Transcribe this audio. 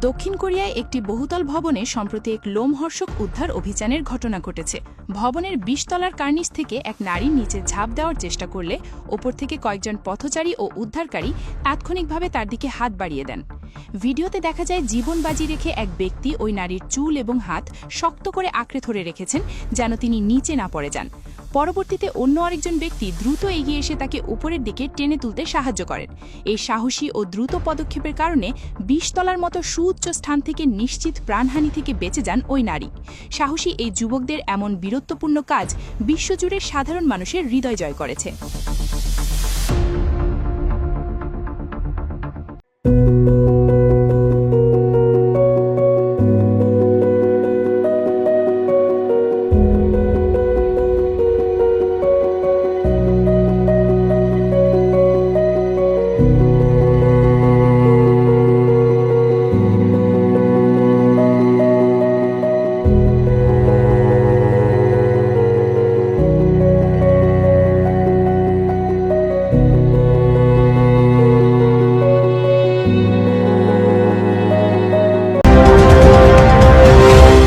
দক্ষিণ কোরিয়ায় একটি বহুতল ভবনে সম্প্রতি এক লোমহর্ষক উদ্ধার অভিযানের ঘটনা ঘটেছে। ভবনের ২০ তলার কার্নিস থেকে এক নারী নিচে ঝাঁপ দেওয়ার চেষ্টা করলে ওপর থেকে কয়েকজন পথচারী ও উদ্ধারকারী তাৎক্ষণিকভাবে তার দিকে হাত বাড়িয়ে দেন। ভিডিওতে দেখা যায় জীবন বাজি রেখে এক ব্যক্তি ওই নারীর চুল এবং হাত শক্ত করে আঁকড়ে ধরে রেখেছেন যেন তিনি নিচে না পড়ে যান। পরবর্তীতে অন্য আরেকজন ব্যক্তি দ্রুত এগিয়ে এসে তাকে উপরের দিকে টেনে তুলতে সাহায্য করেন। এই সাহসী ও দ্রুত পদক্ষেপের কারণে ২০ তলার মতো সুউচ্চ স্থান থেকে নিশ্চিত প্রাণহানি থেকে বেঁচে যান ওই নারী। সাহসী এই যুবকদের এমন বীরত্বপূর্ণ কাজ বিশ্বজুড়ে সাধারণ মানুষের হৃদয় জয় করেছে।